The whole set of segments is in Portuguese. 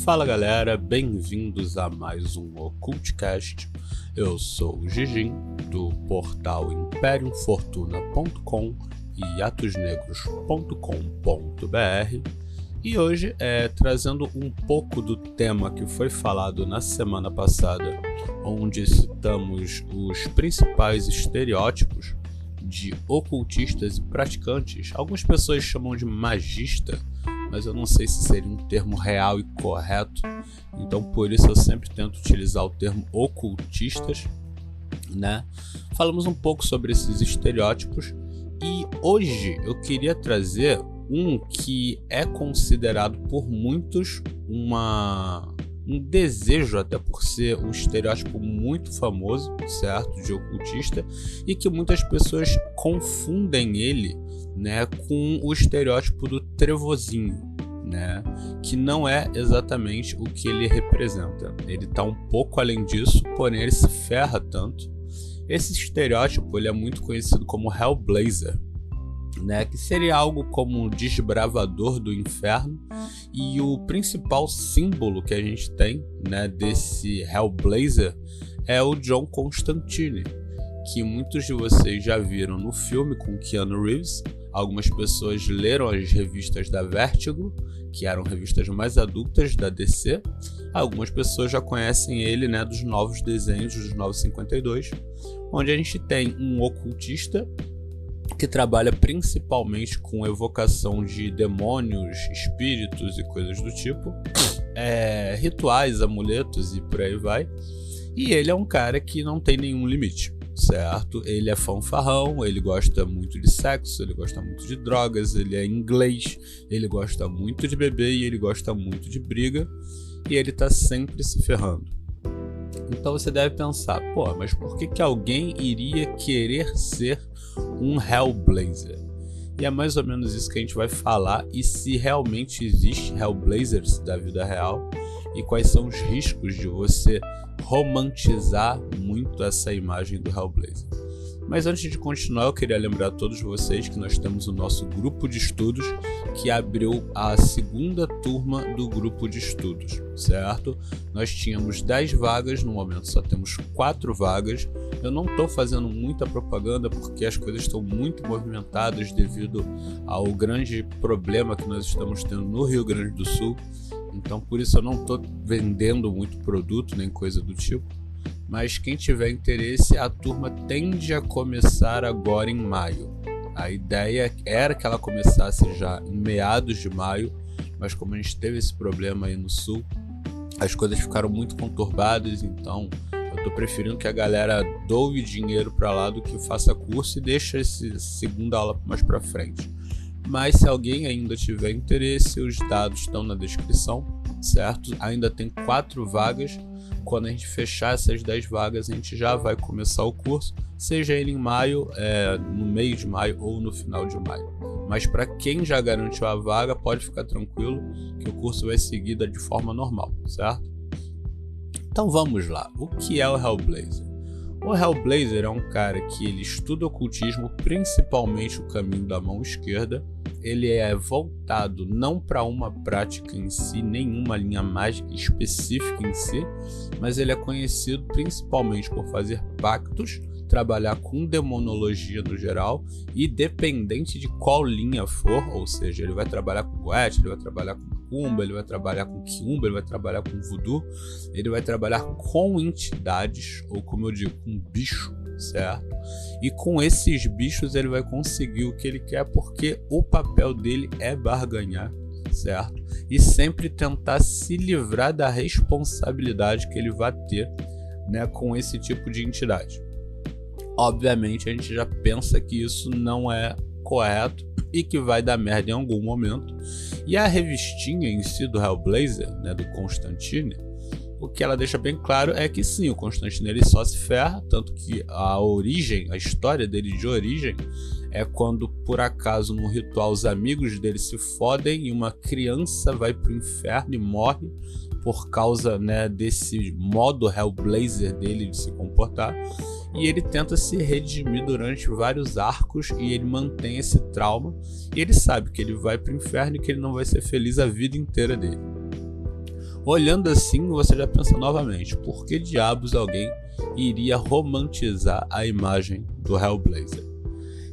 Fala galera, bem-vindos a mais um Occultcast. Eu sou o Gigim, do portal imperiumfortuna.com e atosnegros.com.br, e hoje trazendo um pouco do tema que foi falado na semana passada, onde citamos os principais estereótipos de ocultistas e praticantes. Algumas pessoas chamam de magista, mas eu não sei se seria um termo real e correto, então por isso eu sempre tento utilizar o termo ocultistas, né? Falamos um pouco sobre esses estereótipos e hoje eu queria trazer um que é considerado por muitos um desejo, até por ser um estereótipo muito famoso, certo, de ocultista, e que muitas pessoas confundem ele, né, com o estereótipo do trevozinho, né, que não é exatamente o que ele representa. Ele está um pouco além disso, porém ele se ferra tanto. Esse estereótipo ele é muito conhecido como Hellblazer, né, que seria algo como um desbravador do inferno, e o principal símbolo que a gente tem, né, desse Hellblazer é o John Constantine, que muitos de vocês já viram no filme com Keanu Reeves. Algumas pessoas leram as revistas da Vertigo, que eram revistas mais adultas da DC. Algumas pessoas já conhecem ele, né, dos novos desenhos dos 952, onde a gente tem um ocultista que trabalha principalmente com evocação de demônios, espíritos e coisas do tipo, rituais, amuletos e por aí vai. E ele é um cara que não tem nenhum limite, certo? Ele é fanfarrão, ele gosta muito de sexo, ele gosta muito de drogas, ele é inglês, ele gosta muito de beber e ele gosta muito de briga, e ele tá sempre se ferrando. Então você deve pensar, mas por que alguém iria querer ser um Hellblazer? E é mais ou menos isso que a gente vai falar, e se realmente existe Hellblazers da vida real, e quais são os riscos de você romantizar muito essa imagem do Hellblazer. Mas antes de continuar, eu queria lembrar a todos vocês que nós temos o nosso grupo de estudos, que abriu a segunda turma do grupo de estudos, certo? Nós tínhamos 10 vagas, no momento só temos 4 vagas. Eu não estou fazendo muita propaganda porque as coisas estão muito movimentadas devido ao grande problema que nós estamos tendo no Rio Grande do Sul. Então por isso eu não estou vendendo muito produto nem coisa do tipo. Mas quem tiver interesse, a turma tende a começar agora em maio. A ideia era que ela começasse já em meados de maio, mas como a gente teve esse problema aí no sul, as coisas ficaram muito conturbadas, então eu tô preferindo que a galera doe dinheiro para lá do que faça curso e deixe essa segunda aula mais para frente. Mas se alguém ainda tiver interesse, os dados estão na descrição, certo? Ainda tem 4 vagas. Quando a gente fechar essas 10 vagas, a gente já vai começar o curso, seja ele em maio, no meio de maio ou no final de maio. Mas para quem já garantiu a vaga, pode ficar tranquilo que o curso vai seguir de forma normal, certo? Então vamos lá. O que é o Hellblazer? O Hellblazer é um cara que ele estuda ocultismo, principalmente o caminho da mão esquerda. Ele é voltado não para uma prática em si, nenhuma linha mágica específica em si, mas ele é conhecido principalmente por fazer pactos, trabalhar com demonologia no geral, e dependente de qual linha for, ou seja, ele vai trabalhar com goethe, ele vai trabalhar com macumba, ele vai trabalhar com quiumba, ele vai trabalhar com voodoo, ele vai trabalhar com entidades, ou como eu digo, com bicho, certo? E com esses bichos ele vai conseguir o que ele quer, porque o papel dele é barganhar, certo? E sempre tentar se livrar da responsabilidade que ele vai ter, né, com esse tipo de entidade. Obviamente a gente já pensa que isso não é correto e que vai dar merda em algum momento. E a revistinha em si do Hellblazer, né, do Constantine, o que ela deixa bem claro é que sim, o Constantine ele só se ferra, tanto que a história dele de origem é quando por acaso no ritual os amigos dele se fodem e uma criança vai pro inferno e morre por causa, né, desse modo Hellblazer dele de se comportar. E ele tenta se redimir durante vários arcos e ele mantém esse trauma. E ele sabe que ele vai pro inferno e que ele não vai ser feliz a vida inteira dele. Olhando assim, você já pensa novamente, por que diabos alguém iria romantizar a imagem do Hellblazer?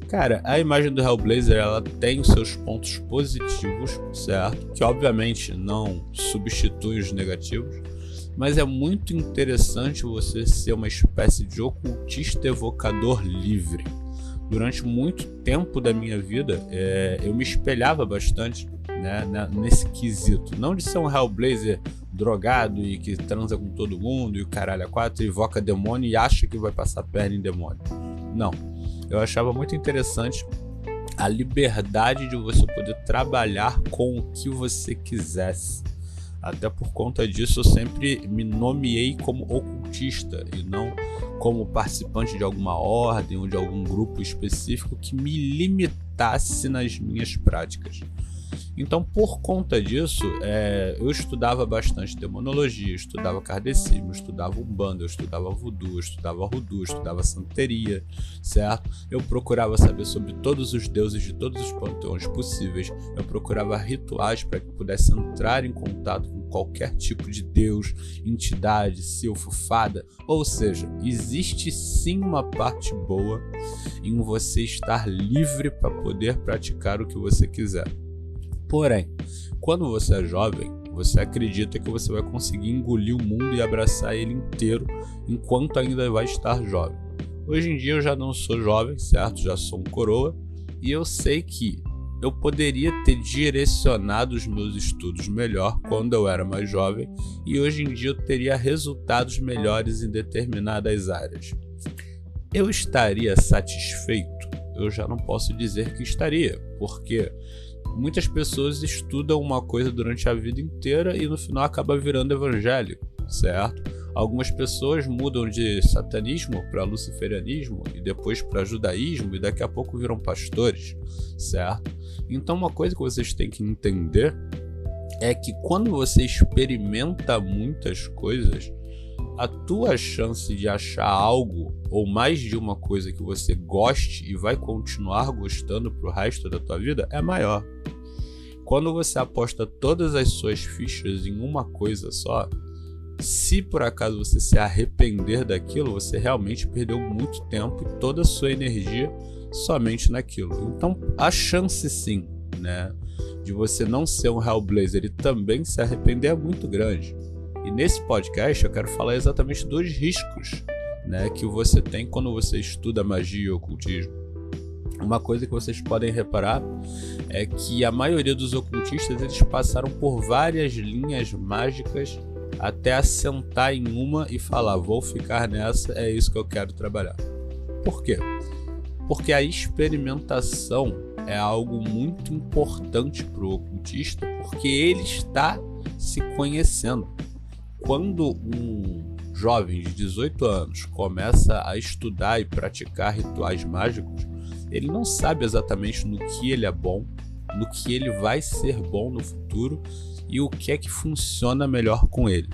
Cara, a imagem do Hellblazer, ela tem os seus pontos positivos, certo? Que obviamente não substitui os negativos, mas é muito interessante você ser uma espécie de ocultista evocador livre. Durante muito tempo da minha vida, eu me espelhava bastante, né, nesse quesito. Não de ser um Hellblazer drogado e que transa com todo mundo e o caralho a quatro, evoca demônio e acha que vai passar perna em demônio. Não. Eu achava muito interessante a liberdade de você poder trabalhar com o que você quisesse. Até por conta disso eu sempre me nomeei como ocultista e não como participante de alguma ordem ou de algum grupo específico que me limitasse nas minhas práticas. Então, por conta disso, eu estudava bastante demonologia, estudava kardecismo, estudava umbanda, eu estudava voodoo, eu estudava rudu, eu estudava santeria, certo? Eu procurava saber sobre todos os deuses de todos os panteões possíveis, eu procurava rituais para que pudesse entrar em contato com qualquer tipo de deus, entidade, silfo, fada, ou seja, existe sim uma parte boa em você estar livre para poder praticar o que você quiser. Porém, quando você é jovem, você acredita que você vai conseguir engolir o mundo e abraçar ele inteiro enquanto ainda vai estar jovem. Hoje em dia eu já não sou jovem, certo? Já sou um coroa e eu sei que eu poderia ter direcionado os meus estudos melhor quando eu era mais jovem e hoje em dia eu teria resultados melhores em determinadas áreas. Eu estaria satisfeito? Eu já não posso dizer que estaria, porque muitas pessoas estudam uma coisa durante a vida inteira e no final acaba virando evangélico, certo? Algumas pessoas mudam de satanismo para luciferianismo e depois para judaísmo e daqui a pouco viram pastores, certo? Então uma coisa que vocês têm que entender é que quando você experimenta muitas coisas, a tua chance de achar algo ou mais de uma coisa que você goste e vai continuar gostando pro resto da tua vida é maior. Quando você aposta todas as suas fichas em uma coisa só, se por acaso você se arrepender daquilo, você realmente perdeu muito tempo e toda a sua energia somente naquilo. Então a chance sim, né, de você não ser um Hellblazer e também se arrepender é muito grande. E nesse podcast eu quero falar exatamente dos riscos, né, que você tem quando você estuda magia e ocultismo. Uma coisa que vocês podem reparar é que a maioria dos ocultistas eles passaram por várias linhas mágicas até assentar em uma e falar, vou ficar nessa, é isso que eu quero trabalhar. Por quê? Porque a experimentação é algo muito importante para o ocultista, porque ele está se conhecendo. Quando um jovem de 18 anos começa a estudar e praticar rituais mágicos, ele não sabe exatamente no que ele é bom, no que ele vai ser bom no futuro e o que é que funciona melhor com ele.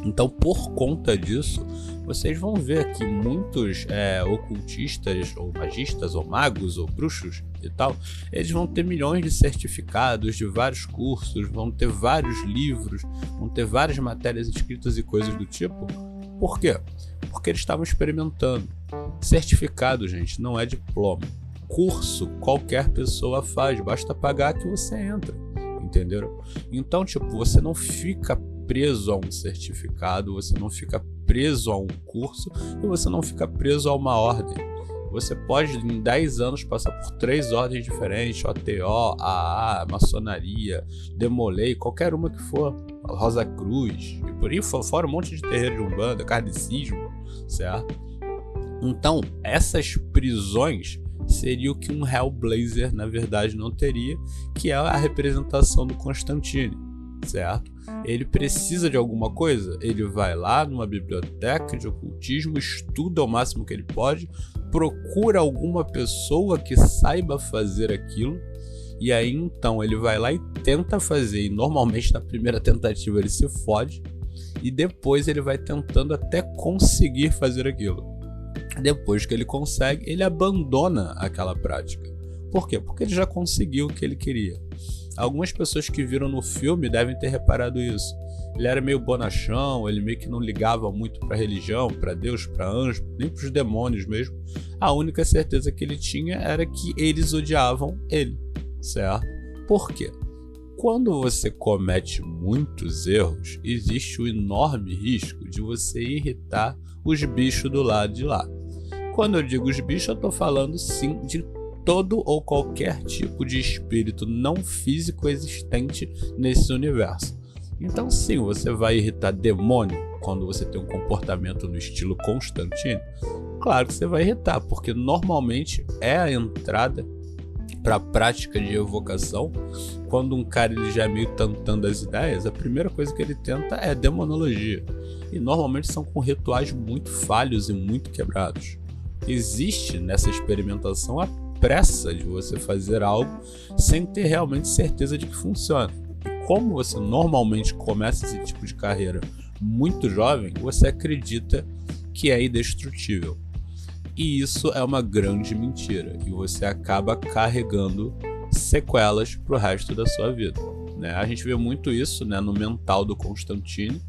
Então, por conta disso, vocês vão ver que muitos ocultistas, ou magistas, ou magos, ou bruxos e tal, eles vão ter milhões de certificados de vários cursos, vão ter vários livros, vão ter várias matérias escritas e coisas do tipo. Por quê? Porque eles estavam experimentando. Certificado, gente, não é diploma. Curso, qualquer pessoa faz, basta pagar que você entra, entenderam? Então, tipo, você não fica preso a um certificado, você não fica preso a um curso e você não fica preso a uma ordem. Você pode, em 10 anos, passar por 3 ordens diferentes, OTO, AA, maçonaria, Demolei, qualquer uma que for, Rosa Cruz, e por aí fora um monte de terreiro de umbanda, kardecismo, certo? Então, essas prisões seria o que um Hellblazer, na verdade, não teria, que é a representação do Constantine, certo? Ele precisa de alguma coisa, ele vai lá numa biblioteca de ocultismo, estuda ao máximo que ele pode, procura alguma pessoa que saiba fazer aquilo, e aí então ele vai lá e tenta fazer, e normalmente na primeira tentativa ele se fode, e depois ele vai tentando até conseguir fazer aquilo. Depois que ele consegue, ele abandona aquela prática. Por quê? Porque ele já conseguiu o que ele queria. Algumas pessoas que viram no filme devem ter reparado isso. Ele era meio bonachão, ele meio que não ligava muito pra religião, pra Deus, pra anjo, nem pros demônios mesmo. A única certeza que ele tinha era que eles odiavam ele, certo? Por quê? Quando você comete muitos erros, existe o enorme risco de você irritar os bichos do lado de lá. Quando eu digo os bichos, eu tô falando sim de todo ou qualquer tipo de espírito não físico existente nesse universo. Então sim, você vai irritar demônio quando você tem um comportamento no estilo Constantine. Claro que você vai irritar, porque normalmente é a entrada para a prática de evocação. Quando um cara ele já é meio tantando as ideias, a primeira coisa que ele tenta é demonologia. E normalmente são com rituais muito falhos e muito quebrados. Existe nessa experimentação a pressa de você fazer algo sem ter realmente certeza de que funciona. E como você normalmente começa esse tipo de carreira muito jovem, você acredita que é indestrutível. E isso é uma grande mentira, e você acaba carregando sequelas pro resto da sua vida, né? A gente vê muito isso, né, no mental do Constantine.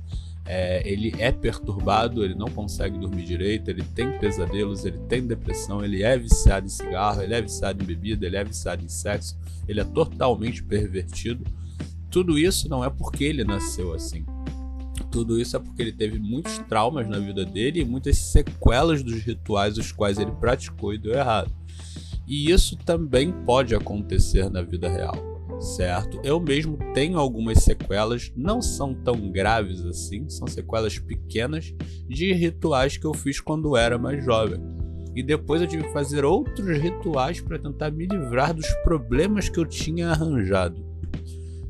Ele é perturbado, ele não consegue dormir direito, ele tem pesadelos, ele tem depressão, ele é viciado em cigarro, ele é viciado em bebida, ele é viciado em sexo, ele é totalmente pervertido. Tudo isso não é porque ele nasceu assim. Tudo isso é porque ele teve muitos traumas na vida dele e muitas sequelas dos rituais os quais ele praticou e deu errado. E isso também pode acontecer na vida real, certo? Eu mesmo tenho algumas sequelas, não são tão graves assim, são sequelas pequenas de rituais que eu fiz quando era mais jovem. E depois eu tive que fazer outros rituais para tentar me livrar dos problemas que eu tinha arranjado.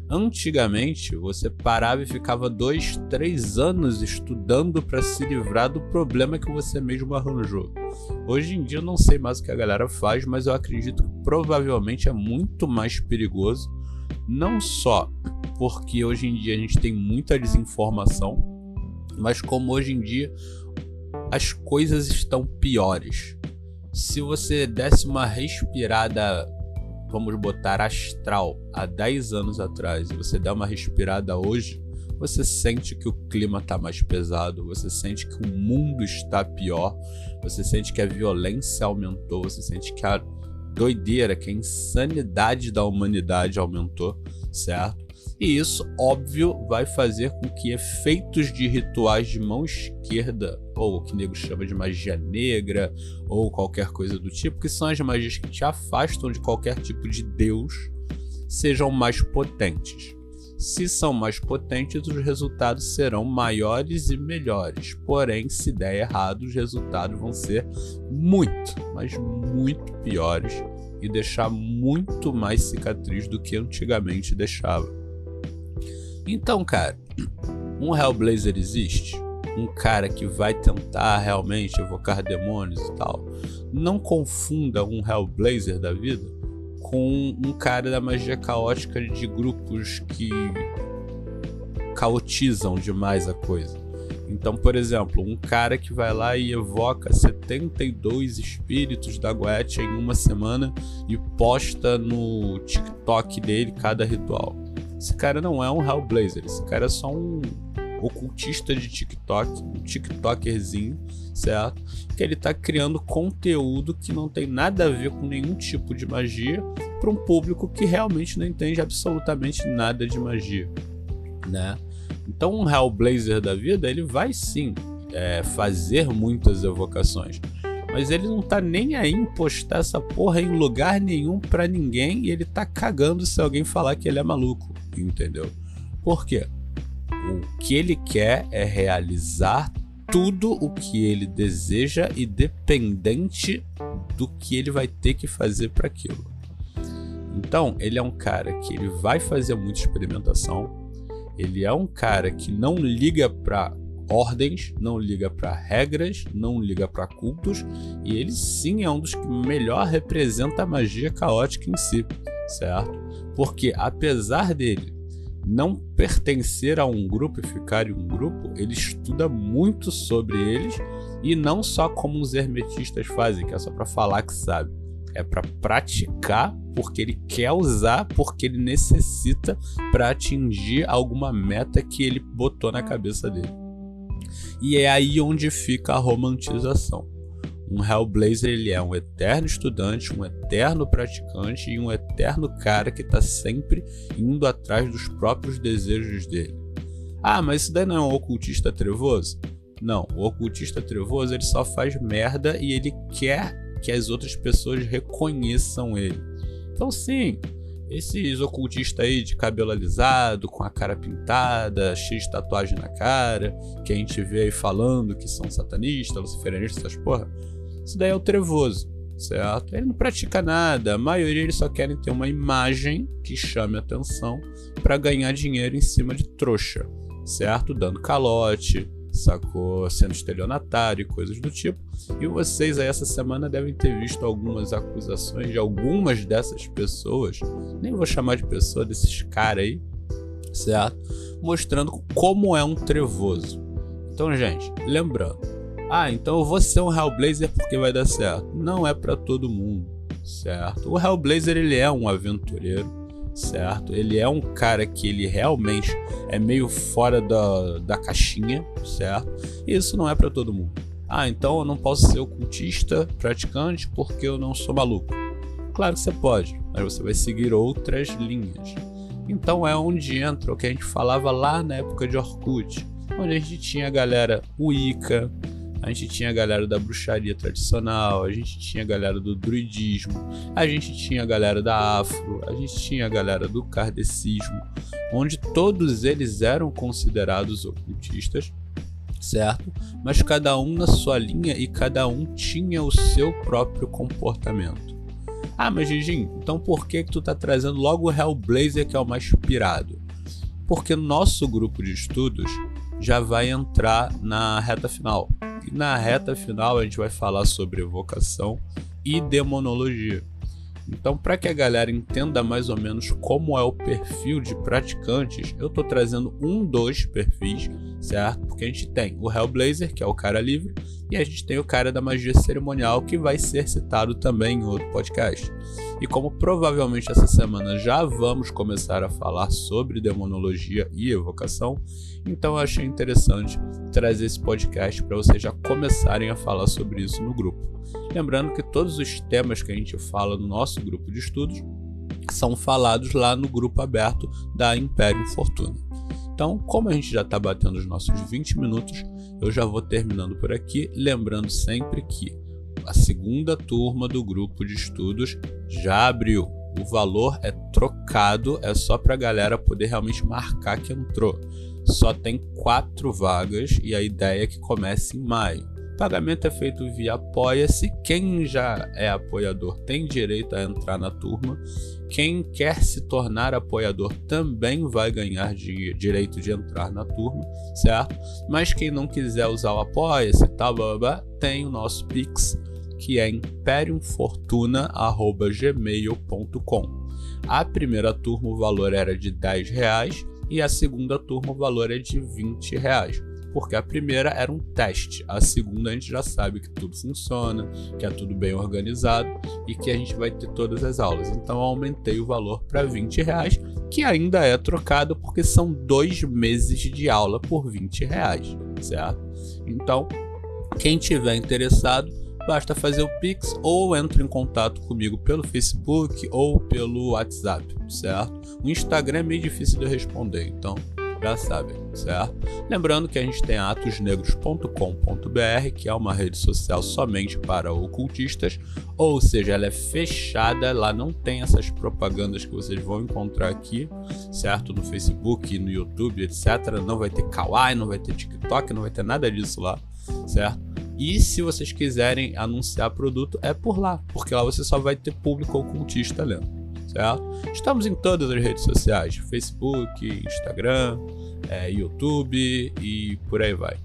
Antigamente, você parava e ficava 2, 3 anos estudando para se livrar do problema que você mesmo arranjou. Hoje em dia eu não sei mais o que a galera faz, mas eu acredito que provavelmente é muito mais perigoso, não só porque hoje em dia a gente tem muita desinformação, mas como hoje em dia as coisas estão piores. Se você desse uma respirada, vamos botar astral, há 10 anos atrás, e você dá uma respirada hoje, você sente que o clima está mais pesado, você sente que o mundo está pior, você sente que a violência aumentou, você sente que a doideira, que a insanidade da humanidade aumentou, certo? E isso, óbvio, vai fazer com que efeitos de rituais de mão esquerda, ou o que o nego chama de magia negra, ou qualquer coisa do tipo, que são as magias que te afastam de qualquer tipo de Deus, sejam mais potentes. Se são mais potentes, os resultados serão maiores e melhores. Porém, se der errado, os resultados vão ser muito, mas muito piores e deixar muito mais cicatriz do que antigamente deixava. Então, cara, um Hellblazer existe? Um cara que vai tentar realmente evocar demônios e tal? Não confunda um Hellblazer da vida com um cara da magia caótica de grupos que caotizam demais a coisa. Então, por exemplo, um cara que vai lá e evoca 72 espíritos da Goetia em uma semana e posta no TikTok dele cada ritual. Esse cara não é um Hellblazer, esse cara é só um ocultista de TikTok, um TikTokerzinho, certo? Que ele tá criando conteúdo que não tem nada a ver com nenhum tipo de magia para um público que realmente não entende absolutamente nada de magia, né? Então um Hellblazer da vida, ele vai sim fazer muitas evocações, mas ele não tá nem aí em postar essa porra em lugar nenhum pra ninguém, e ele tá cagando se alguém falar que ele é maluco, entendeu? Por quê? O que ele quer é realizar tudo o que ele deseja, independente do que ele vai ter que fazer para aquilo. Então, ele é um cara que ele vai fazer muita experimentação, ele é um cara que não liga para ordens, não liga para regras, não liga para cultos, e ele sim é um dos que melhor representa a magia caótica em si, certo? Porque apesar dele não pertencer a um grupo e ficar em um grupo, ele estuda muito sobre eles, e não só como os hermetistas fazem, que é só para falar que sabe. é para praticar porque ele quer usar, porque ele necessita para atingir alguma meta que ele botou na cabeça dele. E é aí onde fica a romantização. Um Hellblazer, ele é um eterno estudante, um eterno praticante e um eterno cara que está sempre indo atrás dos próprios desejos dele. Ah, mas isso daí não é um ocultista trevoso? Não, o ocultista trevoso ele só faz merda e ele quer que as outras pessoas reconheçam ele. Então sim, esses ocultistas aí de cabelo alisado, com a cara pintada, cheio de tatuagem na cara, que a gente vê aí falando que são satanistas, luciferianistas, essas porra, isso daí é o trevoso, certo? Ele não pratica nada, a maioria eles só querem ter uma imagem que chame atenção para ganhar dinheiro em cima de trouxa, certo? Dando calote, sacou? Sendo estelionatário e coisas do tipo. E vocês aí essa semana devem ter visto algumas acusações de algumas dessas pessoas, nem vou chamar de pessoa, desses caras aí, certo? Mostrando como é um trevoso. Então, gente, lembrando, então eu vou ser um Hellblazer porque vai dar certo. Não é pra todo mundo, certo? O Hellblazer, ele é um aventureiro, certo? Ele é um cara que ele realmente é meio fora da caixinha, certo? E isso não é pra todo mundo. Então eu não posso ser ocultista, praticante, porque eu não sou maluco. Claro que você pode, mas você vai seguir outras linhas. Então é onde entra o que a gente falava lá na época de Orkut, onde a gente tinha a galera Wicca, a gente tinha a galera da bruxaria tradicional, a gente tinha a galera do druidismo, a gente tinha a galera da afro, a gente tinha a galera do kardecismo, onde todos eles eram considerados ocultistas, certo? Mas cada um na sua linha e cada um tinha o seu próprio comportamento. Mas Gigim, então por que tu tá trazendo logo o Hellblazer, que é o mais pirado? Porque nosso grupo de estudos já vai entrar na reta final. E na reta final a gente vai falar sobre evocação e demonologia. Então, para que a galera entenda mais ou menos como é o perfil de praticantes, eu estou trazendo dos perfis, certo? Porque a gente tem o Hellblazer, que é o cara livre, e a gente tem o cara da magia cerimonial, que vai ser citado também em outro podcast. E como provavelmente essa semana já vamos começar a falar sobre demonologia e evocação, então eu achei interessante trazer esse podcast para vocês já começarem a falar sobre isso no grupo. Lembrando que todos os temas que a gente fala no nosso grupo de estudos são falados lá no grupo aberto da Imperium Fortuna. Então, como a gente já está batendo os nossos 20 minutos, eu já vou terminando por aqui, lembrando sempre que a segunda turma do grupo de estudos já abriu. O valor é trocado, é só para a galera poder realmente marcar que entrou. Só tem 4 vagas e a ideia é que comece em maio. O pagamento é feito via Apoia-se. Quem já é apoiador tem direito a entrar na turma. Quem quer se tornar apoiador também vai ganhar direito de entrar na turma, certo? Mas quem não quiser usar o Apoia-se, tem o nosso Pix, que é imperiumfortuna@gmail.com. A primeira turma o valor era de R$10 e a segunda turma o valor é de R$20. Porque a primeira era um teste, a segunda a gente já sabe que tudo funciona, que é tudo bem organizado e que a gente vai ter todas as aulas. Então eu aumentei o valor para R$20, que ainda é trocado porque são 2 meses de aula por R$20, certo? Então, quem tiver interessado, basta fazer o Pix ou entre em contato comigo pelo Facebook ou pelo WhatsApp, certo? O Instagram é meio difícil de eu responder, então já sabem, certo? Lembrando que a gente tem atosnegros.com.br, que é uma rede social somente para ocultistas, ou seja, ela é fechada, lá não tem essas propagandas que vocês vão encontrar aqui, certo? No Facebook, no YouTube, etc. Não vai ter Kawaii, não vai ter TikTok, não vai ter nada disso lá, certo? E se vocês quiserem anunciar produto, é por lá, porque lá você só vai ter público ocultista lendo. Certo? Estamos em todas as redes sociais, Facebook, Instagram, YouTube e por aí vai.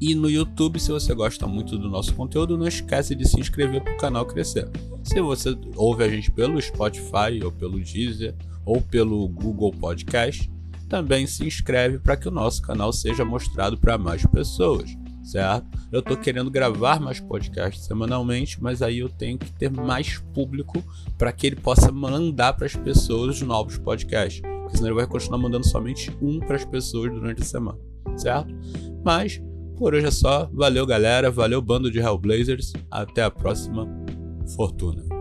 E no YouTube, se você gosta muito do nosso conteúdo, não esquece de se inscrever para o canal crescer. Se você ouve a gente pelo Spotify, ou pelo Deezer, ou pelo Google Podcast, também se inscreve para que o nosso canal seja mostrado para mais pessoas. certo? Eu tô querendo gravar mais podcasts semanalmente, mas aí eu tenho que ter mais público para que ele possa mandar para as pessoas os novos podcasts, porque senão ele vai continuar mandando somente um para as pessoas durante a semana, certo? Mas por hoje é só, valeu galera, valeu bando de Hellblazers, até a próxima, fortuna.